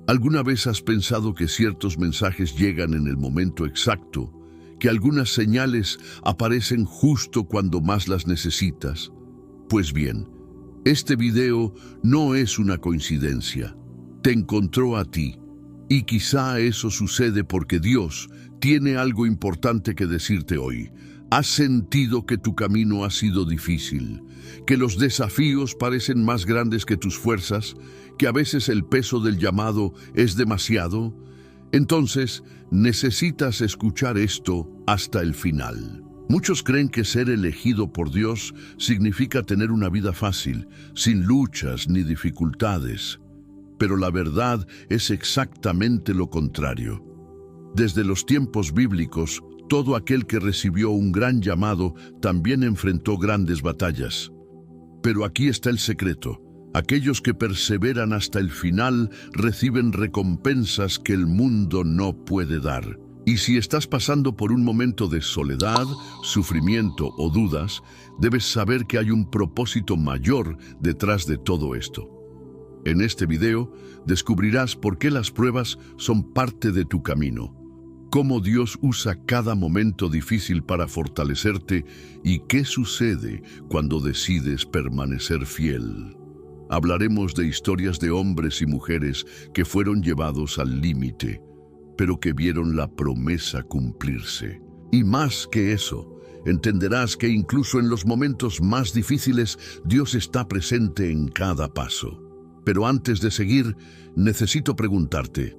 ¿Alguna vez has pensado que ciertos mensajes llegan en el momento exacto, que algunas señales aparecen justo cuando más las necesitas? Pues bien, este video no es una coincidencia. Te encontró a ti, y quizá eso sucede porque Dios tiene algo importante que decirte hoy. ¿Has sentido que tu camino ha sido difícil, que los desafíos parecen más grandes que tus fuerzas, que a veces el peso del llamado es demasiado? Entonces, necesitas escuchar esto hasta el final. Muchos creen que ser elegido por Dios significa tener una vida fácil, sin luchas ni dificultades. Pero la verdad es exactamente lo contrario. Desde los tiempos bíblicos, todo aquel que recibió un gran llamado también enfrentó grandes batallas. Pero aquí está el secreto. Aquellos que perseveran hasta el final reciben recompensas que el mundo no puede dar. Y si estás pasando por un momento de soledad, sufrimiento o dudas, debes saber que hay un propósito mayor detrás de todo esto. En este video descubrirás por qué las pruebas son parte de tu camino, cómo Dios usa cada momento difícil para fortalecerte y qué sucede cuando decides permanecer fiel. Hablaremos de historias de hombres y mujeres que fueron llevados al límite, pero que vieron la promesa cumplirse. Y más que eso, entenderás que incluso en los momentos más difíciles, Dios está presente en cada paso. Pero antes de seguir, necesito preguntarte,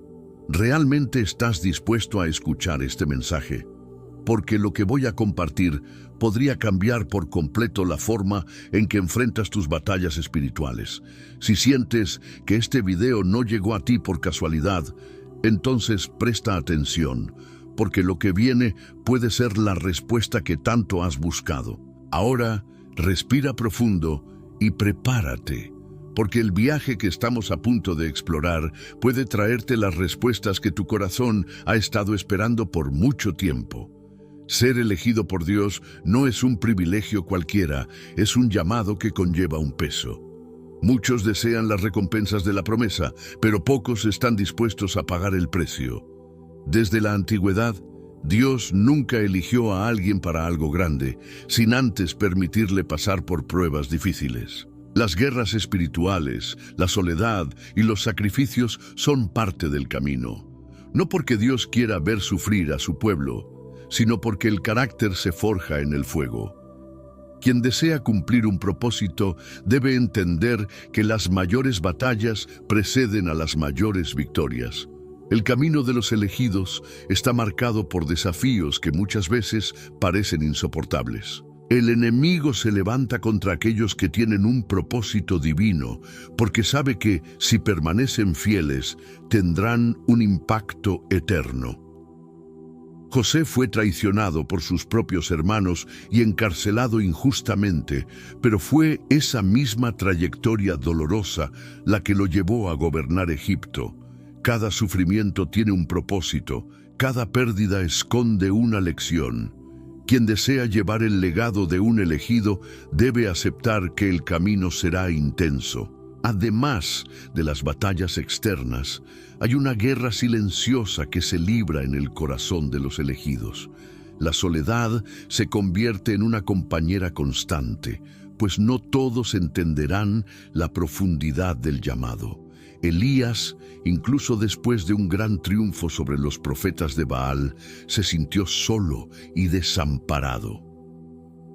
¿realmente estás dispuesto a escuchar este mensaje? Porque lo que voy a compartir podría cambiar por completo la forma en que enfrentas tus batallas espirituales. Si sientes que este video no llegó a ti por casualidad, entonces presta atención, porque lo que viene puede ser la respuesta que tanto has buscado. Ahora, respira profundo y prepárate, porque el viaje que estamos a punto de explorar puede traerte las respuestas que tu corazón ha estado esperando por mucho tiempo. Ser elegido por Dios no es un privilegio cualquiera, es un llamado que conlleva un peso. Muchos desean las recompensas de la promesa, pero pocos están dispuestos a pagar el precio. Desde la antigüedad, Dios nunca eligió a alguien para algo grande, sin antes permitirle pasar por pruebas difíciles. Las guerras espirituales, la soledad y los sacrificios son parte del camino. No porque Dios quiera ver sufrir a su pueblo, sino porque el carácter se forja en el fuego. Quien desea cumplir un propósito debe entender que las mayores batallas preceden a las mayores victorias. El camino de los elegidos está marcado por desafíos que muchas veces parecen insoportables. El enemigo se levanta contra aquellos que tienen un propósito divino, porque sabe que, si permanecen fieles, tendrán un impacto eterno. José fue traicionado por sus propios hermanos y encarcelado injustamente, pero fue esa misma trayectoria dolorosa la que lo llevó a gobernar Egipto. Cada sufrimiento tiene un propósito, cada pérdida esconde una lección. Quien desea llevar el legado de un elegido debe aceptar que el camino será intenso. Además de las batallas externas, hay una guerra silenciosa que se libra en el corazón de los elegidos. La soledad se convierte en una compañera constante, pues no todos entenderán la profundidad del llamado. Elías, incluso después de un gran triunfo sobre los profetas de Baal, se sintió solo y desamparado.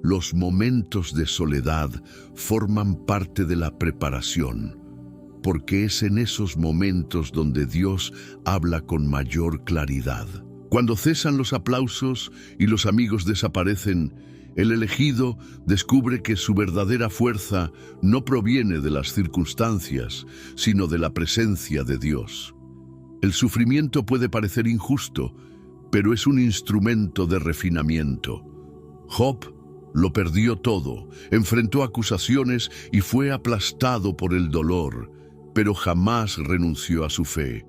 Los momentos de soledad forman parte de la preparación, porque es en esos momentos donde Dios habla con mayor claridad. Cuando cesan los aplausos y los amigos desaparecen, el elegido descubre que su verdadera fuerza no proviene de las circunstancias, sino de la presencia de Dios. El sufrimiento puede parecer injusto, pero es un instrumento de refinamiento. Job lo perdió todo, enfrentó acusaciones y fue aplastado por el dolor, pero jamás renunció a su fe.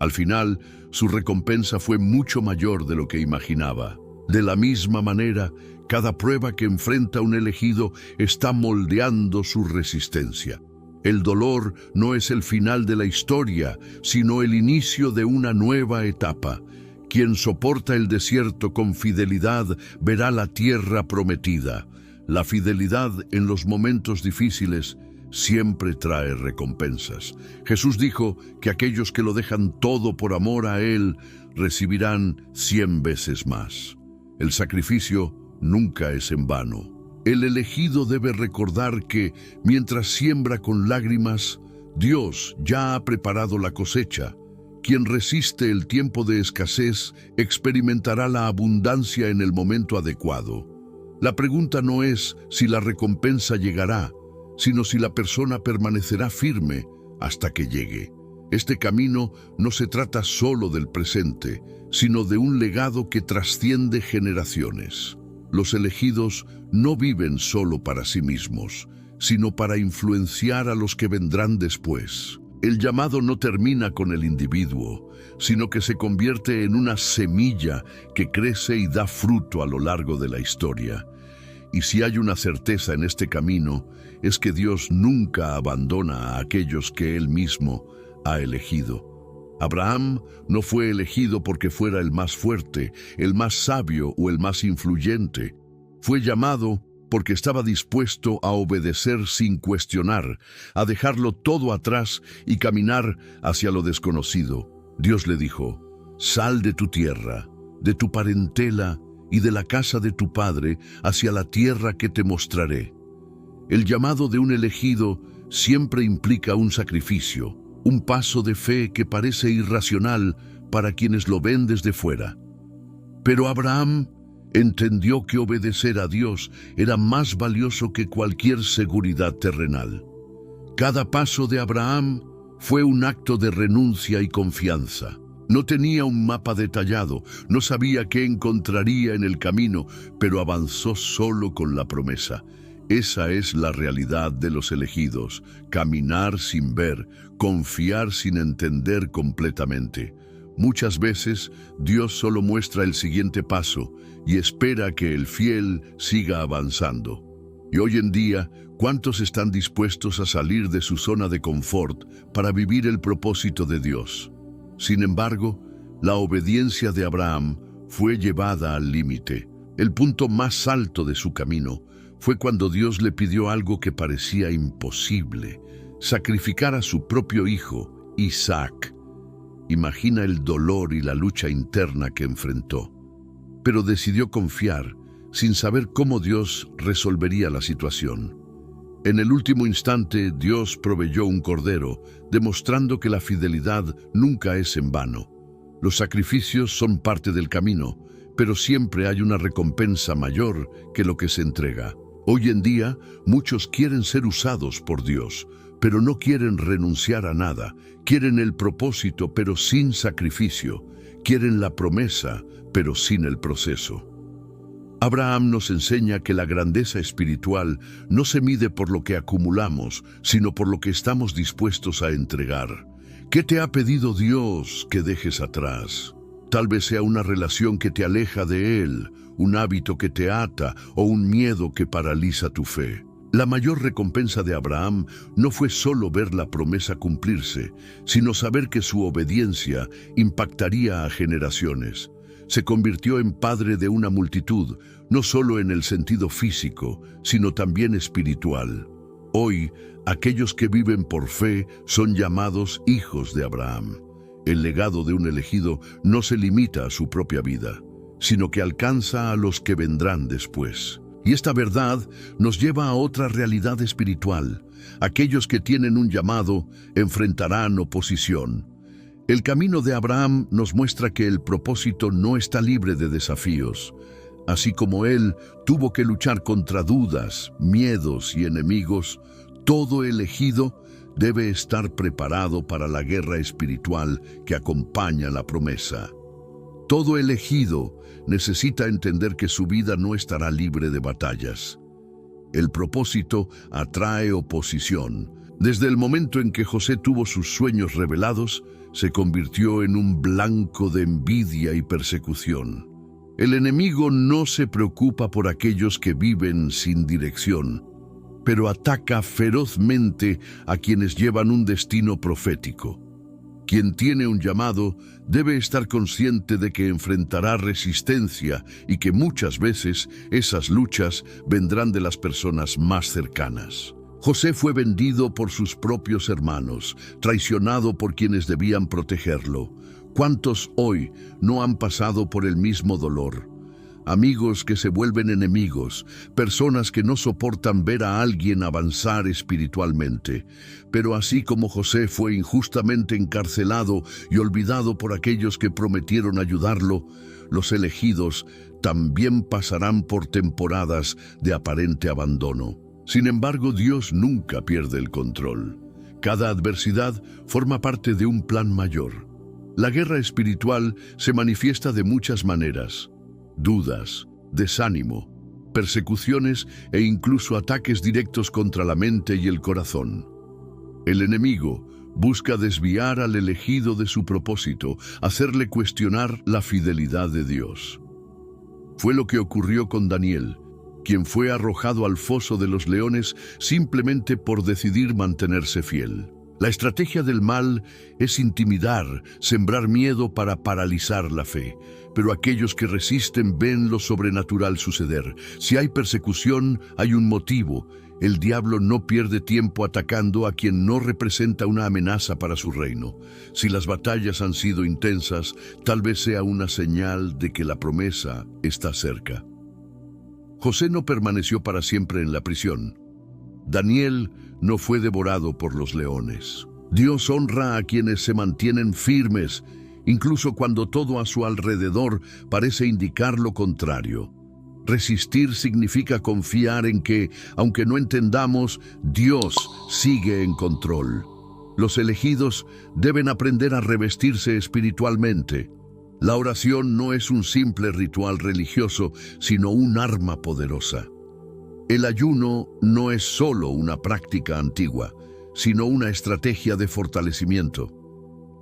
Al final, su recompensa fue mucho mayor de lo que imaginaba. De la misma manera, cada prueba que enfrenta un elegido está moldeando su resistencia. El dolor no es el final de la historia, sino el inicio de una nueva etapa. Quien soporta el desierto con fidelidad verá la tierra prometida. La fidelidad en los momentos difíciles siempre trae recompensas. Jesús dijo que aquellos que lo dejan todo por amor a Él recibirán 100 veces más. El sacrificio nunca es en vano. El elegido debe recordar que, mientras siembra con lágrimas, Dios ya ha preparado la cosecha. Quien resiste el tiempo de escasez experimentará la abundancia en el momento adecuado. La pregunta no es si la recompensa llegará, sino si la persona permanecerá firme hasta que llegue. Este camino no se trata solo del presente, sino de un legado que trasciende generaciones. Los elegidos no viven solo para sí mismos, sino para influenciar a los que vendrán después. El llamado no termina con el individuo, sino que se convierte en una semilla que crece y da fruto a lo largo de la historia. Y si hay una certeza en este camino, es que Dios nunca abandona a aquellos que Él mismo ha elegido. Abraham no fue elegido porque fuera el más fuerte, el más sabio o el más influyente. Fue llamado porque estaba dispuesto a obedecer sin cuestionar, a dejarlo todo atrás y caminar hacia lo desconocido. Dios le dijo: «Sal de tu tierra, de tu parentela y de la casa de tu padre hacia la tierra que te mostraré». El llamado de un elegido siempre implica un sacrificio, un paso de fe que parece irracional para quienes lo ven desde fuera. Pero Abraham entendió que obedecer a Dios era más valioso que cualquier seguridad terrenal. Cada paso de Abraham fue un acto de renuncia y confianza. No tenía un mapa detallado, no sabía qué encontraría en el camino, pero avanzó solo con la promesa. Esa es la realidad de los elegidos: caminar sin ver, confiar sin entender completamente. Muchas veces Dios solo muestra el siguiente paso y espera que el fiel siga avanzando. Y hoy en día, ¿cuántos están dispuestos a salir de su zona de confort para vivir el propósito de Dios? Sin embargo, la obediencia de Abraham fue llevada al límite. El punto más alto de su camino fue cuando Dios le pidió algo que parecía imposible: sacrificar a su propio hijo, Isaac. Imagina el dolor y la lucha interna que enfrentó. Pero decidió confiar, sin saber cómo Dios resolvería la situación. En el último instante, Dios proveyó un cordero, demostrando que la fidelidad nunca es en vano. Los sacrificios son parte del camino, pero siempre hay una recompensa mayor que lo que se entrega. Hoy en día, muchos quieren ser usados por Dios, pero no quieren renunciar a nada. Quieren el propósito, pero sin sacrificio. Quieren la promesa, pero sin el proceso. Abraham nos enseña que la grandeza espiritual no se mide por lo que acumulamos, sino por lo que estamos dispuestos a entregar. ¿Qué te ha pedido Dios que dejes atrás? Tal vez sea una relación que te aleja de Él, un hábito que te ata o un miedo que paraliza tu fe. La mayor recompensa de Abraham no fue solo ver la promesa cumplirse, sino saber que su obediencia impactaría a generaciones. Se convirtió en padre de una multitud, no solo en el sentido físico, sino también espiritual. Hoy, aquellos que viven por fe son llamados hijos de Abraham. El legado de un elegido no se limita a su propia vida, sino que alcanza a los que vendrán después. Y esta verdad nos lleva a otra realidad espiritual. Aquellos que tienen un llamado enfrentarán oposición. El camino de Abraham nos muestra que el propósito no está libre de desafíos. Así como él tuvo que luchar contra dudas, miedos y enemigos, todo elegido debe estar preparado para la guerra espiritual que acompaña la promesa. Todo elegido necesita entender que su vida no estará libre de batallas. El propósito atrae oposición. Desde el momento en que José tuvo sus sueños revelados, se convirtió en un blanco de envidia y persecución. El enemigo no se preocupa por aquellos que viven sin dirección, pero ataca ferozmente a quienes llevan un destino profético. Quien tiene un llamado debe estar consciente de que enfrentará resistencia y que muchas veces esas luchas vendrán de las personas más cercanas. José fue vendido por sus propios hermanos, traicionado por quienes debían protegerlo. ¿Cuántos hoy no han pasado por el mismo dolor? Amigos que se vuelven enemigos, personas que no soportan ver a alguien avanzar espiritualmente. Pero así como José fue injustamente encarcelado y olvidado por aquellos que prometieron ayudarlo, los elegidos también pasarán por temporadas de aparente abandono. Sin embargo, Dios nunca pierde el control. Cada adversidad forma parte de un plan mayor. La guerra espiritual se manifiesta de muchas maneras: dudas, desánimo, persecuciones e incluso ataques directos contra la mente y el corazón. El enemigo busca desviar al elegido de su propósito, hacerle cuestionar la fidelidad de Dios. Fue lo que ocurrió con Daniel, quien fue arrojado al foso de los leones simplemente por decidir mantenerse fiel. La estrategia del mal es intimidar, sembrar miedo para paralizar la fe. Pero aquellos que resisten ven lo sobrenatural suceder. Si hay persecución, hay un motivo. El diablo no pierde tiempo atacando a quien no representa una amenaza para su reino. Si las batallas han sido intensas, tal vez sea una señal de que la promesa está cerca. José no permaneció para siempre en la prisión. Daniel no fue devorado por los leones. Dios honra a quienes se mantienen firmes, incluso cuando todo a su alrededor parece indicar lo contrario. Resistir significa confiar en que, aunque no entendamos, Dios sigue en control. Los elegidos deben aprender a revestirse espiritualmente. La oración no es un simple ritual religioso, sino un arma poderosa. El ayuno no es solo una práctica antigua, sino una estrategia de fortalecimiento.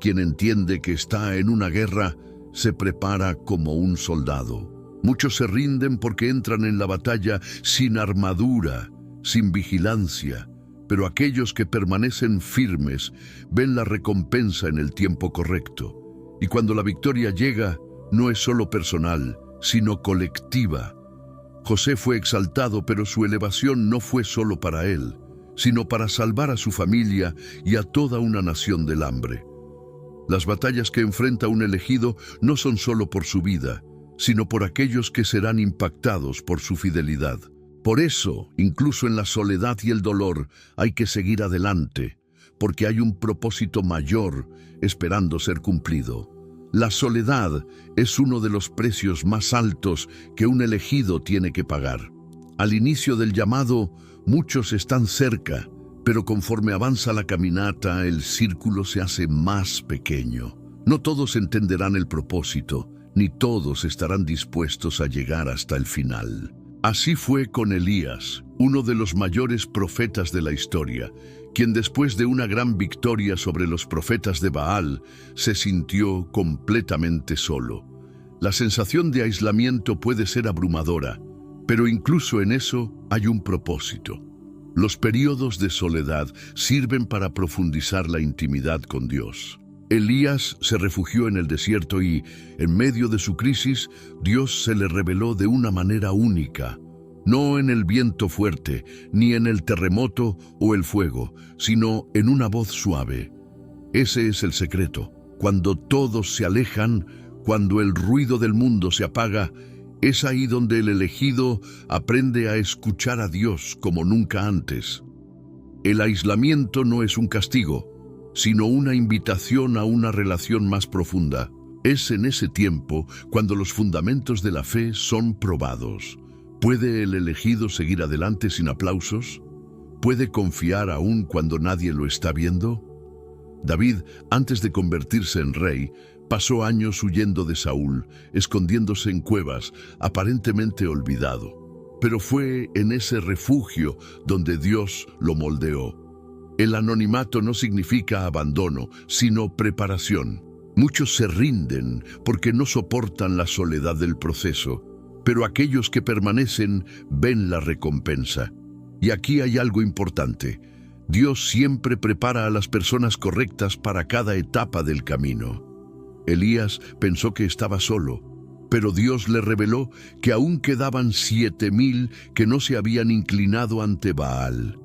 Quien entiende que está en una guerra se prepara como un soldado. Muchos se rinden porque entran en la batalla sin armadura, sin vigilancia, pero aquellos que permanecen firmes ven la recompensa en el tiempo correcto. Y cuando la victoria llega, no es solo personal, sino colectiva. José fue exaltado, pero su elevación no fue solo para él, sino para salvar a su familia y a toda una nación del hambre. Las batallas que enfrenta un elegido no son solo por su vida, sino por aquellos que serán impactados por su fidelidad. Por eso, incluso en la soledad y el dolor, hay que seguir adelante, porque hay un propósito mayor esperando ser cumplido. La soledad es uno de los precios más altos que un elegido tiene que pagar. Al inicio del llamado, muchos están cerca, pero conforme avanza la caminata, el círculo se hace más pequeño. No todos entenderán el propósito, ni todos estarán dispuestos a llegar hasta el final. Así fue con Elías, uno de los mayores profetas de la historia, quien después de una gran victoria sobre los profetas de Baal, se sintió completamente solo. La sensación de aislamiento puede ser abrumadora, pero incluso en eso hay un propósito. Los periodos de soledad sirven para profundizar la intimidad con Dios. Elías se refugió en el desierto y, en medio de su crisis, Dios se le reveló de una manera única. No en el viento fuerte, ni en el terremoto o el fuego, sino en una voz suave. Ese es el secreto. Cuando todos se alejan, cuando el ruido del mundo se apaga, es ahí donde el elegido aprende a escuchar a Dios como nunca antes. El aislamiento no es un castigo, sino una invitación a una relación más profunda. Es en ese tiempo cuando los fundamentos de la fe son probados. ¿Puede el elegido seguir adelante sin aplausos? ¿Puede confiar aún cuando nadie lo está viendo? David, antes de convertirse en rey, pasó años huyendo de Saúl, escondiéndose en cuevas, aparentemente olvidado. Pero fue en ese refugio donde Dios lo moldeó. El anonimato no significa abandono, sino preparación. Muchos se rinden porque no soportan la soledad del proceso, pero aquellos que permanecen ven la recompensa. Y aquí hay algo importante. Dios siempre prepara a las personas correctas para cada etapa del camino. Elías pensó que estaba solo, pero Dios le reveló que aún quedaban 7,000 que no se habían inclinado ante Baal.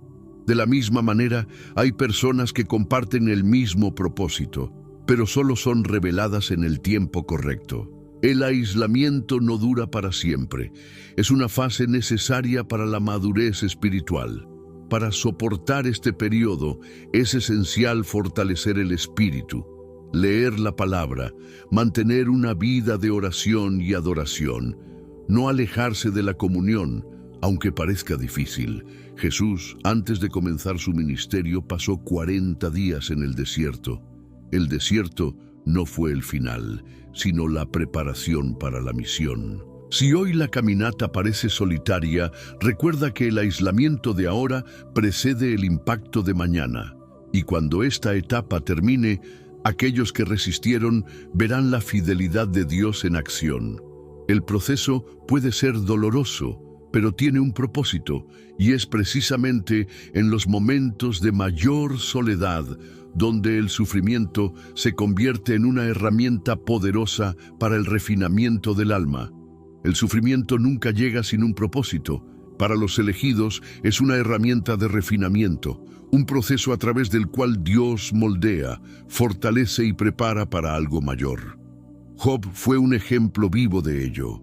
De la misma manera, hay personas que comparten el mismo propósito, pero solo son reveladas en el tiempo correcto. El aislamiento no dura para siempre. Es una fase necesaria para la madurez espiritual. Para soportar este periodo, es esencial fortalecer el espíritu, leer la palabra, mantener una vida de oración y adoración, no alejarse de la comunión, aunque parezca difícil. Jesús, antes de comenzar su ministerio, pasó 40 días en el desierto. El desierto no fue el final, sino la preparación para la misión. Si hoy la caminata parece solitaria, recuerda que el aislamiento de ahora precede el impacto de mañana. Y cuando esta etapa termine, aquellos que resistieron verán la fidelidad de Dios en acción. El proceso puede ser doloroso, pero tiene un propósito, y es precisamente en los momentos de mayor soledad donde el sufrimiento se convierte en una herramienta poderosa para el refinamiento del alma. El sufrimiento nunca llega sin un propósito. Para los elegidos es una herramienta de refinamiento, un proceso a través del cual Dios moldea, fortalece y prepara para algo mayor. Job fue un ejemplo vivo de ello.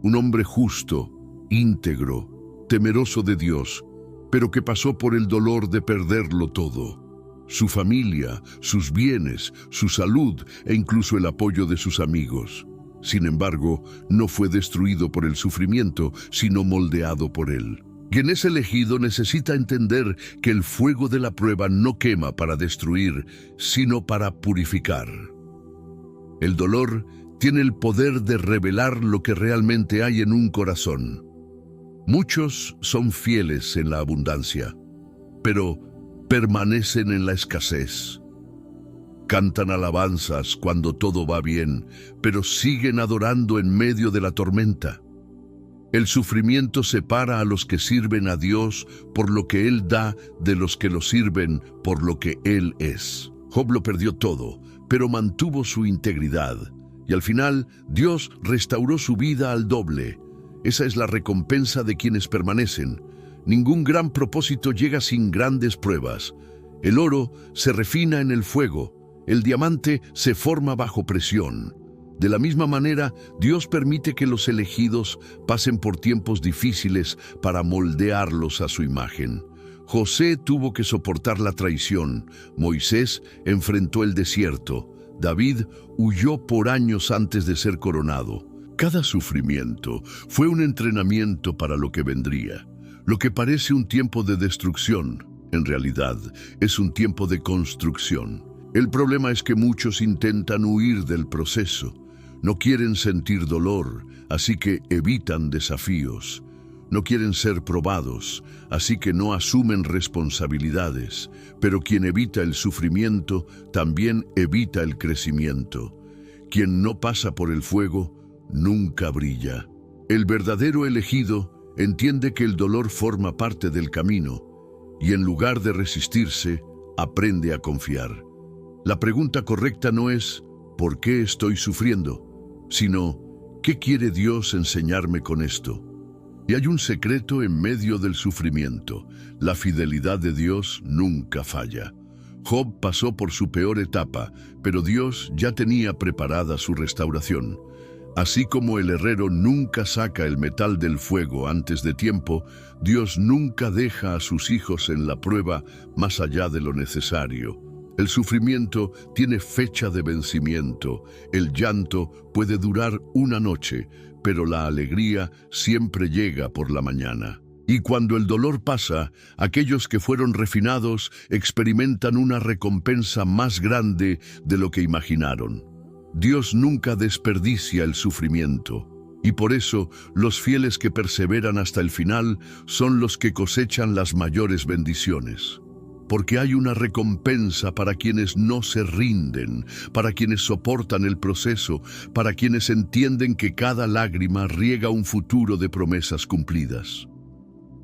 Un hombre justo, íntegro, temeroso de Dios, pero que pasó por el dolor de perderlo todo. Su familia, sus bienes, su salud e incluso el apoyo de sus amigos. Sin embargo, no fue destruido por el sufrimiento, sino moldeado por él. Quien es elegido necesita entender que el fuego de la prueba no quema para destruir, sino para purificar. El dolor tiene el poder de revelar lo que realmente hay en un corazón. Muchos son fieles en la abundancia, pero permanecen en la escasez. Cantan alabanzas cuando todo va bien, pero siguen adorando en medio de la tormenta. El sufrimiento separa a los que sirven a Dios por lo que Él da de los que lo sirven por lo que Él es. Job lo perdió todo, pero mantuvo su integridad. Y al final, Dios restauró su vida al doble. Esa es la recompensa de quienes permanecen. Ningún gran propósito llega sin grandes pruebas. El oro se refina en el fuego. El diamante se forma bajo presión. De la misma manera, Dios permite que los elegidos pasen por tiempos difíciles para moldearlos a su imagen. José tuvo que soportar la traición, Moisés enfrentó el desierto, David huyó por años antes de ser coronado. Cada sufrimiento fue un entrenamiento para lo que vendría. Lo que parece un tiempo de destrucción, en realidad, es un tiempo de construcción. El problema es que muchos intentan huir del proceso. No quieren sentir dolor, así que evitan desafíos. No quieren ser probados, así que no asumen responsabilidades. Pero quien evita el sufrimiento, también evita el crecimiento. Quien no pasa por el fuego, nunca brilla. El verdadero elegido entiende que el dolor forma parte del camino, y en lugar de resistirse, aprende a confiar. La pregunta correcta no es ¿por qué estoy sufriendo?, sino ¿qué quiere Dios enseñarme con esto? Y hay un secreto en medio del sufrimiento. La fidelidad de Dios nunca falla. Job pasó por su peor etapa, pero Dios ya tenía preparada su restauración. Así como el herrero nunca saca el metal del fuego antes de tiempo, Dios nunca deja a sus hijos en la prueba más allá de lo necesario. El sufrimiento tiene fecha de vencimiento. El llanto puede durar una noche, pero la alegría siempre llega por la mañana. Y cuando el dolor pasa, aquellos que fueron refinados experimentan una recompensa más grande de lo que imaginaron. Dios nunca desperdicia el sufrimiento, y por eso los fieles que perseveran hasta el final son los que cosechan las mayores bendiciones. Porque hay una recompensa para quienes no se rinden, para quienes soportan el proceso, para quienes entienden que cada lágrima riega un futuro de promesas cumplidas.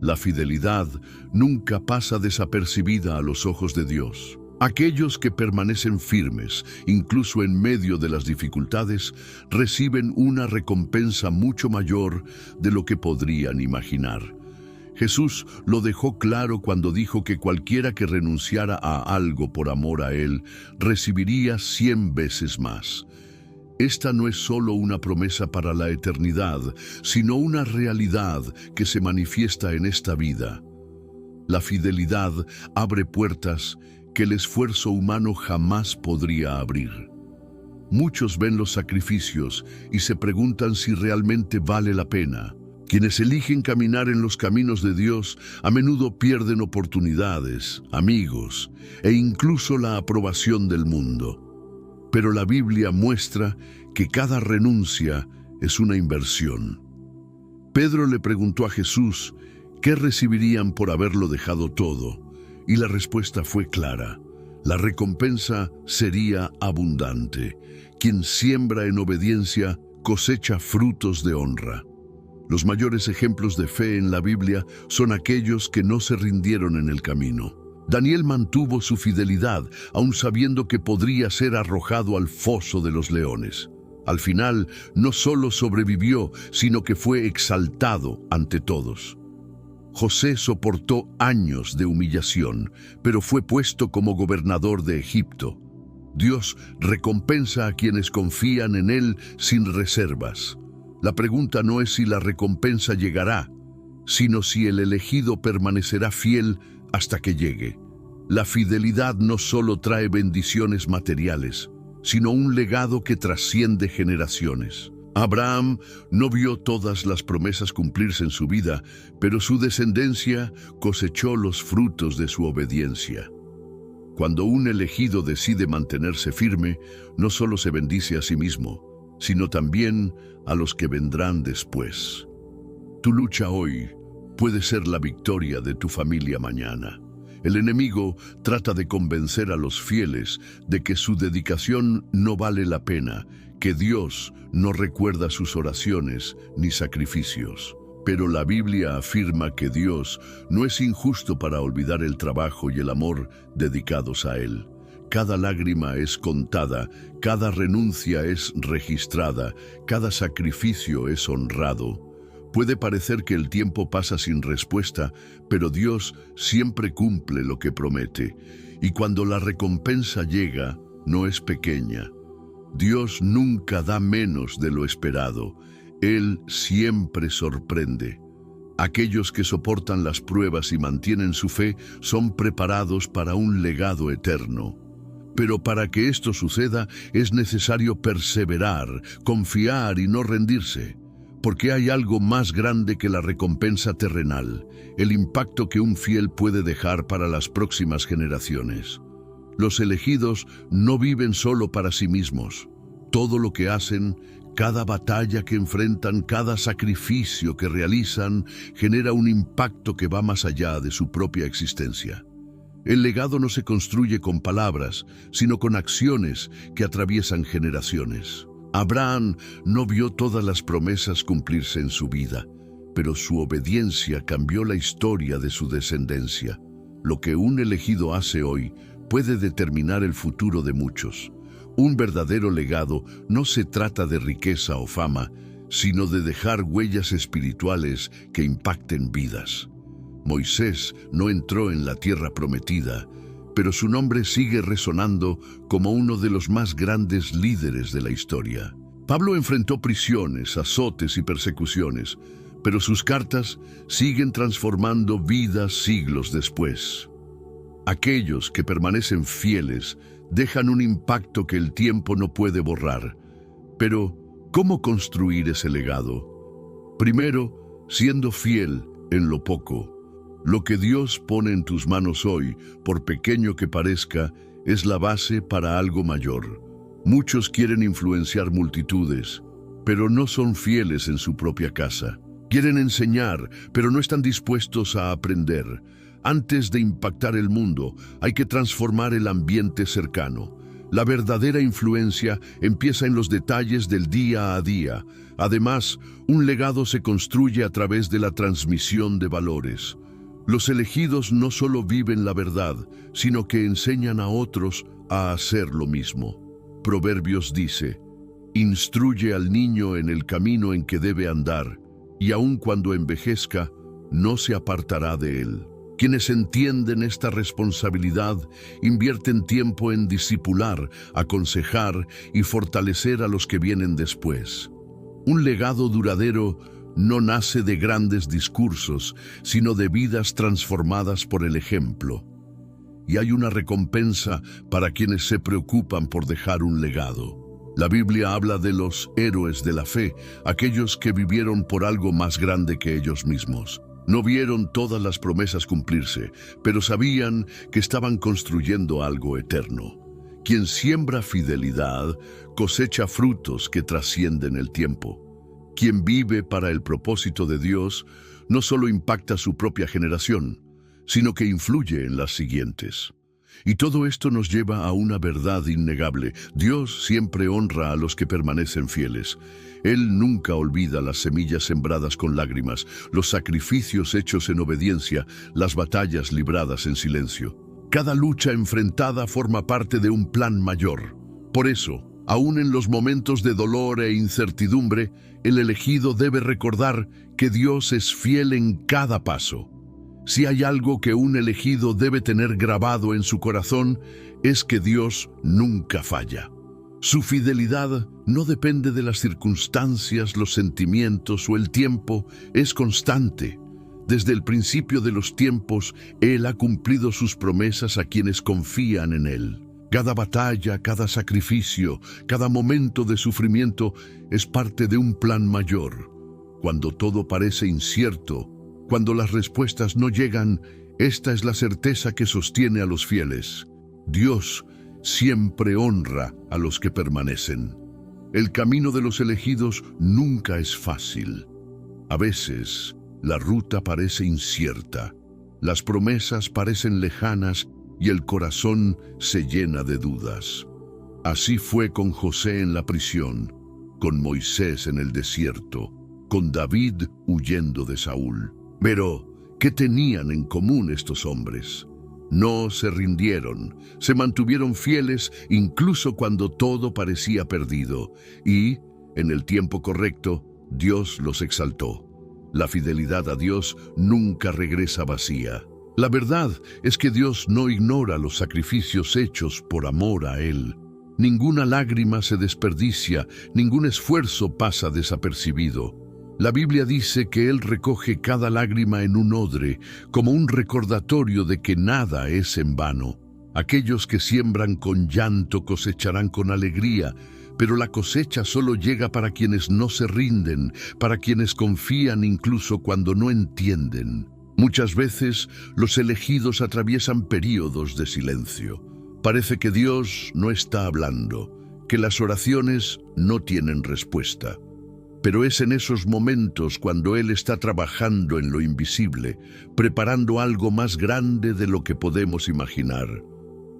La fidelidad nunca pasa desapercibida a los ojos de Dios. Aquellos que permanecen firmes, incluso en medio de las dificultades, reciben una recompensa mucho mayor de lo que podrían imaginar. Jesús lo dejó claro cuando dijo que cualquiera que renunciara a algo por amor a Él, recibiría 100 veces más. Esta no es solo una promesa para la eternidad, sino una realidad que se manifiesta en esta vida. La fidelidad abre puertas que el esfuerzo humano jamás podría abrir. Muchos ven los sacrificios y se preguntan si realmente vale la pena. Quienes eligen caminar en los caminos de Dios a menudo pierden oportunidades, amigos e incluso la aprobación del mundo. Pero la Biblia muestra que cada renuncia es una inversión. Pedro le preguntó a Jesús qué recibirían por haberlo dejado todo, y la respuesta fue clara. La recompensa sería abundante. Quien siembra en obediencia cosecha frutos de honra. Los mayores ejemplos de fe en la Biblia son aquellos que no se rindieron en el camino. Daniel mantuvo su fidelidad, aun sabiendo que podría ser arrojado al foso de los leones. Al final, no solo sobrevivió, sino que fue exaltado ante todos. José soportó años de humillación, pero fue puesto como gobernador de Egipto. Dios recompensa a quienes confían en Él sin reservas. La pregunta no es si la recompensa llegará, sino si el elegido permanecerá fiel hasta que llegue. La fidelidad no solo trae bendiciones materiales, sino un legado que trasciende generaciones. Abraham no vio todas las promesas cumplirse en su vida, pero su descendencia cosechó los frutos de su obediencia. Cuando un elegido decide mantenerse firme, no solo se bendice a sí mismo, sino también a los que vendrán después. Tu lucha hoy puede ser la victoria de tu familia mañana. El enemigo trata de convencer a los fieles de que su dedicación no vale la pena, que Dios no recuerda sus oraciones ni sacrificios. Pero la Biblia afirma que Dios no es injusto para olvidar el trabajo y el amor dedicados a Él. Cada lágrima es contada, cada renuncia es registrada, cada sacrificio es honrado. Puede parecer que el tiempo pasa sin respuesta, pero Dios siempre cumple lo que promete. Y cuando la recompensa llega, no es pequeña. Dios nunca da menos de lo esperado. Él siempre sorprende. Aquellos que soportan las pruebas y mantienen su fe son preparados para un legado eterno. Pero para que esto suceda es necesario perseverar, confiar y no rendirse. Porque hay algo más grande que la recompensa terrenal, el impacto que un fiel puede dejar para las próximas generaciones. Los elegidos no viven solo para sí mismos. Todo lo que hacen, cada batalla que enfrentan, cada sacrificio que realizan, genera un impacto que va más allá de su propia existencia. El legado no se construye con palabras, sino con acciones que atraviesan generaciones. Abraham no vio todas las promesas cumplirse en su vida, pero su obediencia cambió la historia de su descendencia. Lo que un elegido hace hoy puede determinar el futuro de muchos. Un verdadero legado no se trata de riqueza o fama, sino de dejar huellas espirituales que impacten vidas. Moisés no entró en la tierra prometida, pero su nombre sigue resonando como uno de los más grandes líderes de la historia. Pablo enfrentó prisiones, azotes y persecuciones, pero sus cartas siguen transformando vidas siglos después. Aquellos que permanecen fieles dejan un impacto que el tiempo no puede borrar. Pero, ¿cómo construir ese legado? Primero, siendo fiel en lo poco. Lo que Dios pone en tus manos hoy, por pequeño que parezca, es la base para algo mayor. Muchos quieren influenciar multitudes, pero no son fieles en su propia casa. Quieren enseñar, pero no están dispuestos a aprender. Antes de impactar el mundo, hay que transformar el ambiente cercano. La verdadera influencia empieza en los detalles del día a día. Además, un legado se construye a través de la transmisión de valores. Los elegidos no solo viven la verdad, sino que enseñan a otros a hacer lo mismo. Proverbios dice: instruye al niño en el camino en que debe andar, y aun cuando envejezca, no se apartará de él. Quienes entienden esta responsabilidad invierten tiempo en discipular, aconsejar y fortalecer a los que vienen después. Un legado duradero no nace de grandes discursos, sino de vidas transformadas por el ejemplo. Y hay una recompensa para quienes se preocupan por dejar un legado. La Biblia habla de los héroes de la fe, aquellos que vivieron por algo más grande que ellos mismos. No vieron todas las promesas cumplirse, pero sabían que estaban construyendo algo eterno. Quien siembra fidelidad cosecha frutos que trascienden el tiempo. Quien vive para el propósito de Dios no solo impacta su propia generación, sino que influye en las siguientes. Y todo esto nos lleva a una verdad innegable. Dios siempre honra a los que permanecen fieles. Él nunca olvida las semillas sembradas con lágrimas, los sacrificios hechos en obediencia, las batallas libradas en silencio. Cada lucha enfrentada forma parte de un plan mayor. Por eso, aún en los momentos de dolor e incertidumbre, el elegido debe recordar que Dios es fiel en cada paso. Si hay algo que un elegido debe tener grabado en su corazón, es que Dios nunca falla. Su fidelidad no depende de las circunstancias, los sentimientos o el tiempo, es constante. Desde el principio de los tiempos, Él ha cumplido sus promesas a quienes confían en Él. Cada batalla, cada sacrificio, cada momento de sufrimiento es parte de un plan mayor. Cuando todo parece incierto, cuando las respuestas no llegan, esta es la certeza que sostiene a los fieles. Dios siempre honra a los que permanecen. El camino de los elegidos nunca es fácil. A veces, la ruta parece incierta, las promesas parecen lejanas y el corazón se llena de dudas. Así fue con José en la prisión, con Moisés en el desierto, con David huyendo de Saúl. Pero, ¿qué tenían en común estos hombres? No se rindieron, se mantuvieron fieles incluso cuando todo parecía perdido, y, en el tiempo correcto, Dios los exaltó. La fidelidad a Dios nunca regresa vacía. La verdad es que Dios no ignora los sacrificios hechos por amor a Él. Ninguna lágrima se desperdicia, ningún esfuerzo pasa desapercibido. La Biblia dice que Él recoge cada lágrima en un odre, como un recordatorio de que nada es en vano. Aquellos que siembran con llanto cosecharán con alegría, pero la cosecha solo llega para quienes no se rinden, para quienes confían incluso cuando no entienden. Muchas veces los elegidos atraviesan períodos de silencio. Parece que Dios no está hablando, que las oraciones no tienen respuesta. Pero es en esos momentos cuando Él está trabajando en lo invisible, preparando algo más grande de lo que podemos imaginar.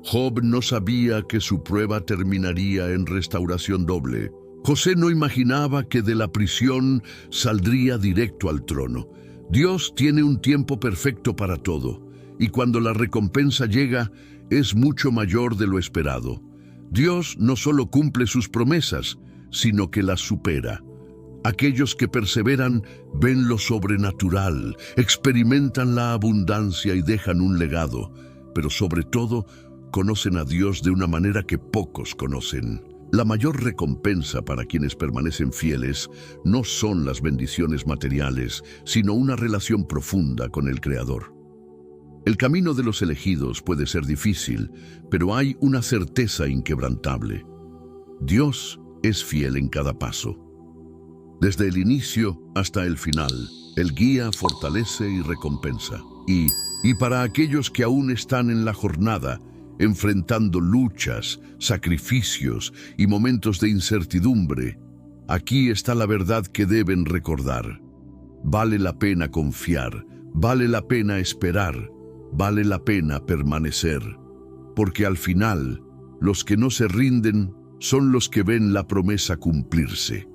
Job no sabía que su prueba terminaría en restauración doble. José no imaginaba que de la prisión saldría directo al trono. Dios tiene un tiempo perfecto para todo, y cuando la recompensa llega, es mucho mayor de lo esperado. Dios no solo cumple sus promesas, sino que las supera. Aquellos que perseveran ven lo sobrenatural, experimentan la abundancia y dejan un legado, pero sobre todo conocen a Dios de una manera que pocos conocen. La mayor recompensa para quienes permanecen fieles no son las bendiciones materiales, sino una relación profunda con el Creador. El camino de los elegidos puede ser difícil, pero hay una certeza inquebrantable. Dios es fiel en cada paso. Desde el inicio hasta el final, Él guía, fortalece y recompensa. Y para aquellos que aún están en la jornada, enfrentando luchas, sacrificios y momentos de incertidumbre, aquí está la verdad que deben recordar. Vale la pena confiar, vale la pena esperar, vale la pena permanecer, porque al final Los que no se rinden son los que ven la promesa cumplirse.